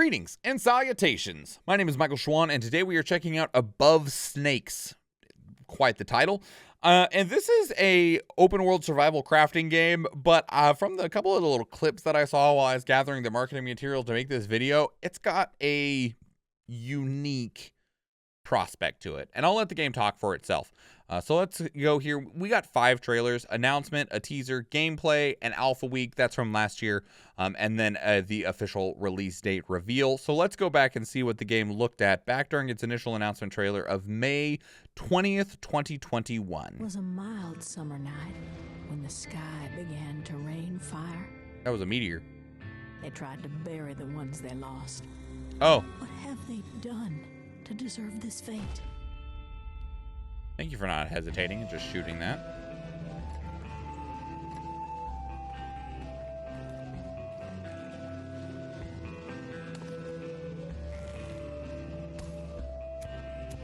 Greetings and salutations. My name is Michael Schwahn, and today we are checking out Above Snakes. Quite the title. And this is a open world survival crafting game, but from the couple of the little clips that I saw while I was gathering the marketing material to make this video, it's got a unique prospect to it. And I'll let the game talk for itself. So let's go here. We got 5 trailers: announcement, a teaser, gameplay, an alpha week, that's from last year, and then the official release date reveal. So let's go back and see what the game looked at back during its initial announcement trailer of May 20th, 2021. It was a mild summer night when the sky began to rain fire. That was a meteor. They tried to bury the ones they lost. Oh. What have they done to deserve this fate? Thank you for not hesitating and just shooting that.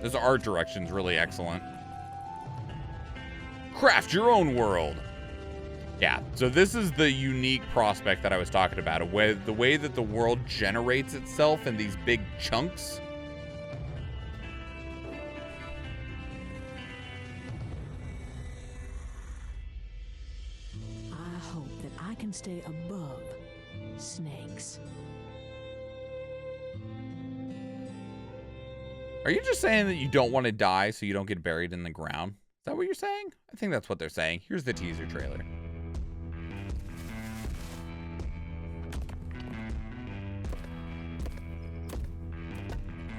This art direction's really excellent. Craft your own world. Yeah, so this is the unique prospect that I was talking about. The way that the world generates itself in these big chunks. I can stay above snakes. Are you just saying that you don't want to die so you don't get buried in the ground? Is that what you're saying? I think that's what they're saying. Here's the teaser trailer.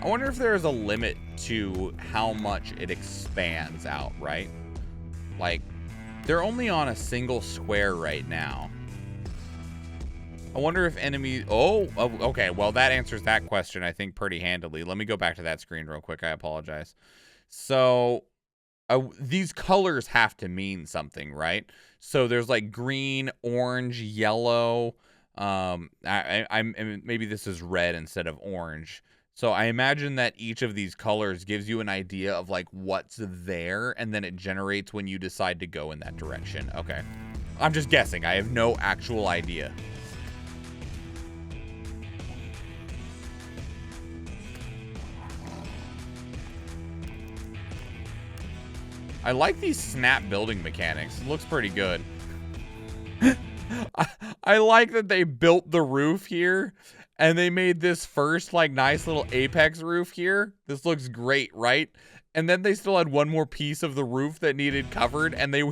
I wonder if there is a limit to how much it expands out, right? Like, they're only on a single square right now. I wonder if enemies... Oh, okay. Well, that answers that question, I think, pretty handily. Let me go back to that screen real quick. I apologize. So, these colors have to mean something, right? So, there's like green, orange, yellow. Maybe this is red instead of orange. So, I imagine that each of these colors gives you an idea of like what's there, and then it generates when you decide to go in that direction. Okay. I'm just guessing. I have no actual idea. I like these snap building mechanics. It looks pretty good. I like that they built the roof here and they made this first like nice little apex roof here. This looks great, right? And then they still had one more piece of the roof that needed covered, and they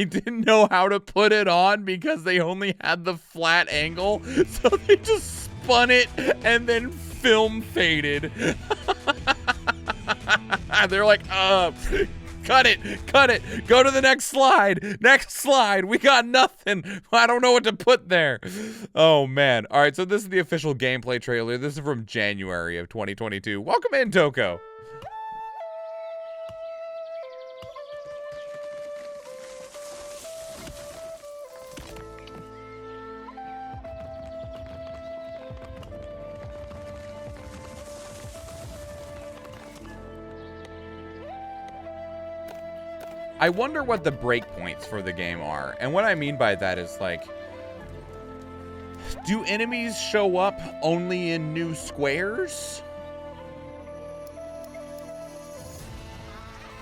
didn't know how to put it on because they only had the flat angle. So they just spun it and then film faded. They're like, cut it, go to the next slide, we got nothing, I don't know what to put there. Oh man. All right, so this is the official gameplay trailer. This is from January of 2022. Welcome in, Toko. I wonder what the breakpoints for the game are. And what I mean by that is, like, do enemies show up only in new squares?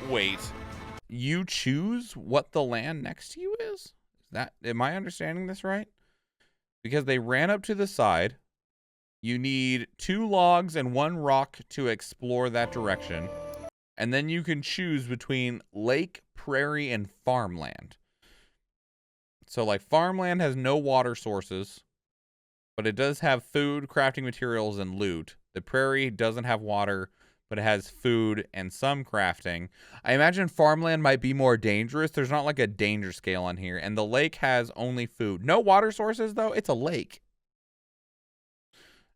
Wait, you choose what the land next to you is? Am I understanding this right? Because they ran up to the side. You need 2 logs and 1 rock to explore that direction. And then you can choose between lake, prairie, and farmland. So like farmland has no water sources, but it does have food, crafting materials, and loot. The prairie doesn't have water, but it has food and some crafting. I imagine farmland might be more dangerous. There's not like a danger scale on here. And the lake has only food. No water sources though. It's a lake.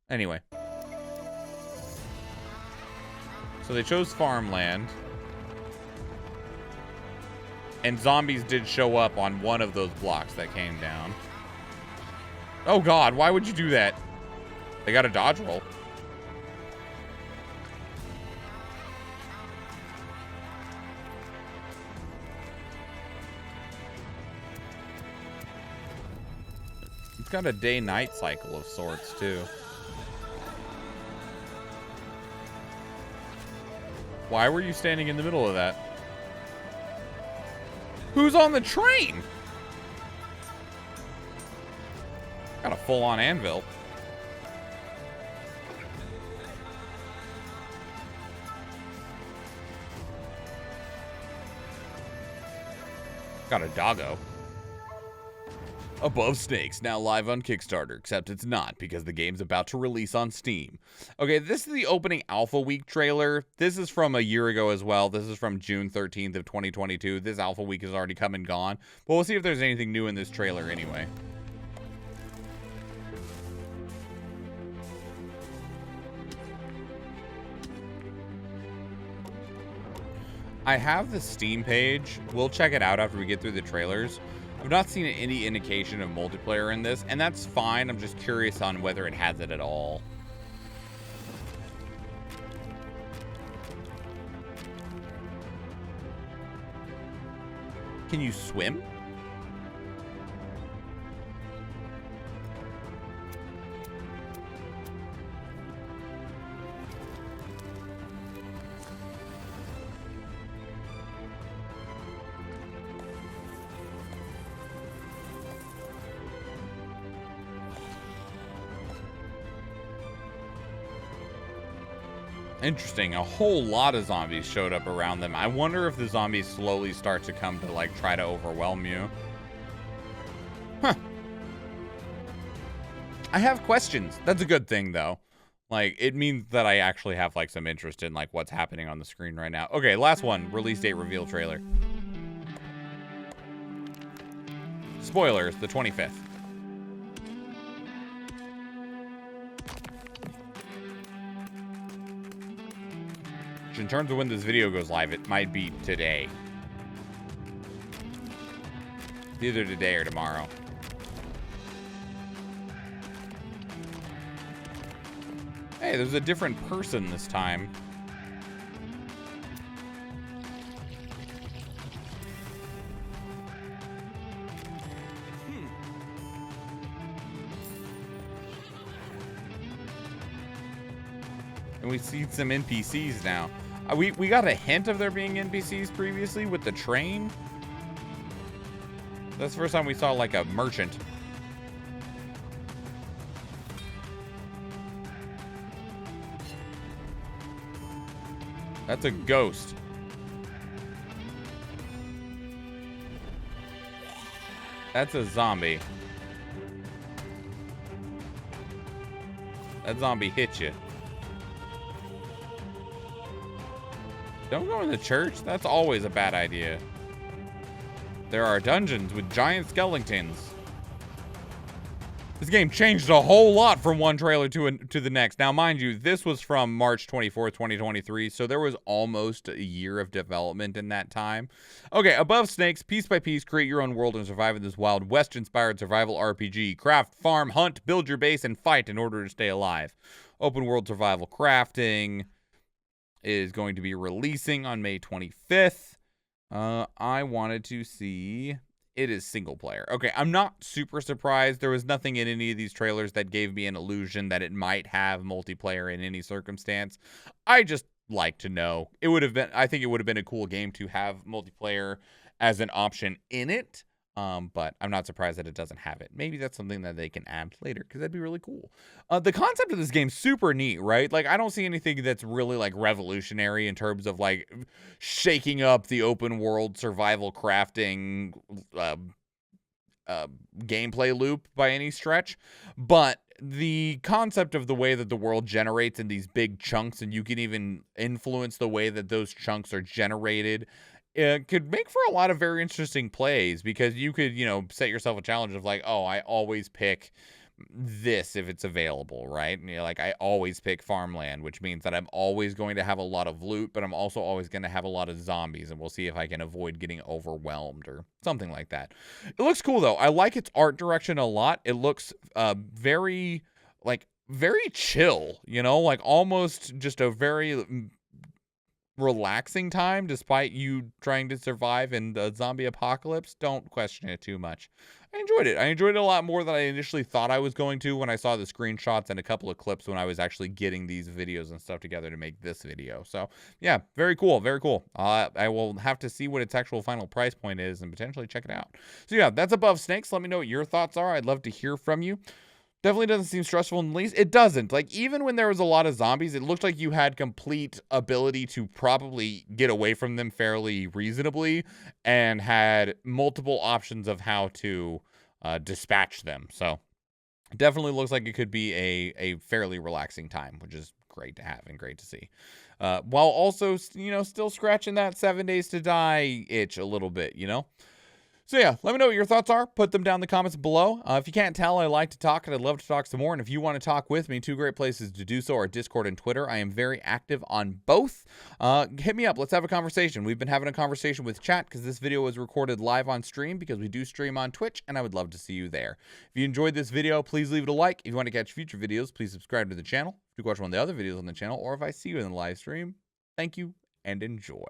Anyway. So they chose farmland. And zombies did show up on one of those blocks that came down. Oh god, why would you do that? They got a dodge roll. It's got a day-night cycle of sorts, too. Why were you standing in the middle of that? Who's on the train? Got a full-on anvil. Got a doggo. Above Snakes, now live on Kickstarter, except it's not because the game's about to release on Steam. Okay, this is the opening Alpha Week trailer. This is from a year ago as well. This is from June 13th of 2022. This Alpha Week has already come and gone, but we'll see if there's anything new in this trailer anyway. I have the Steam page. We'll check it out after we get through the trailers. I've not seen any indication of multiplayer in this, and that's fine. I'm just curious on whether it has it at all. Can you swim? Interesting. A whole lot of zombies showed up around them. I wonder if the zombies slowly start to come to, like, try to overwhelm you. Huh. I have questions. That's a good thing, though. Like, it means that I actually have, like, some interest in, like, what's happening on the screen right now. Okay, last one. Release date reveal trailer. Spoilers, the 25th. In terms of when this video goes live, it might be today. Either today or tomorrow. Hey, there's a different person this time. And we see some NPCs now. We got a hint of there being NPCs previously with the train. That's the first time we saw, like, a merchant. That's a ghost. That's a zombie. That zombie hit you. Don't go in the church. That's always a bad idea. There are dungeons with giant skeletons. This game changed a whole lot from one trailer to the next. Now, mind you, this was from March 24th, 2023, so there was almost a year of development in that time. Okay, Above Snakes, piece by piece, create your own world and survive in this wild West-inspired survival RPG. Craft, farm, hunt, build your base, and fight in order to stay alive. Open world survival crafting is going to be releasing on May 25th. I wanted to see... It is single player. Okay, I'm not super surprised. There was nothing in any of these trailers that gave me an illusion that it might have multiplayer in any circumstance. I just like to know. It would have been... I think it would have been a cool game to have multiplayer as an option in it. But I'm not surprised that it doesn't have it. Maybe that's something that they can add later, because that'd be really cool. The concept of this game's super neat, right? Like, I don't see anything that's really, like, revolutionary in terms of, like, shaking up the open world survival crafting gameplay loop by any stretch. But the concept of the way that the world generates in these big chunks, and you can even influence the way that those chunks are generated, it could make for a lot of very interesting plays, because you could, you know, set yourself a challenge of like, oh, I always pick this if it's available, right? And you're like, I always pick farmland, which means that I'm always going to have a lot of loot, but I'm also always going to have a lot of zombies, and we'll see if I can avoid getting overwhelmed or something like that. It looks cool, though. I like its art direction a lot. It looks very chill, you know, like almost just a very relaxing time, despite you trying to survive in the zombie apocalypse. Don't question it too much. I enjoyed it. I enjoyed it a lot more than I initially thought I was going to when I saw the screenshots and a couple of clips when I was actually getting these videos and stuff together to make this video. So, yeah, very cool. Very cool. I will have to see what its actual final price point is and potentially check it out. So, yeah, that's Above Snakes. Let me know what your thoughts are. I'd love to hear from you. Definitely doesn't seem stressful in the least. It doesn't. Like, even when there was a lot of zombies, it looked like you had complete ability to probably get away from them fairly reasonably and had multiple options of how to dispatch them. So, it definitely looks like it could be a fairly relaxing time, which is great to have and great to see. While also, still scratching that 7 days to die itch a little bit, So yeah, let me know what your thoughts are. Put them down in the comments below. If you can't tell, I like to talk and I'd love to talk some more. And if you want to talk with me, 2 great places to do so are Discord and Twitter. I am very active on both. Hit me up. Let's have a conversation. We've been having a conversation with chat because this video was recorded live on stream because we do stream on Twitch and I would love to see you there. If you enjoyed this video, please leave it a like. If you want to catch future videos, please subscribe to the channel. If you watch one of the other videos on the channel or if I see you in the live stream, thank you and enjoy.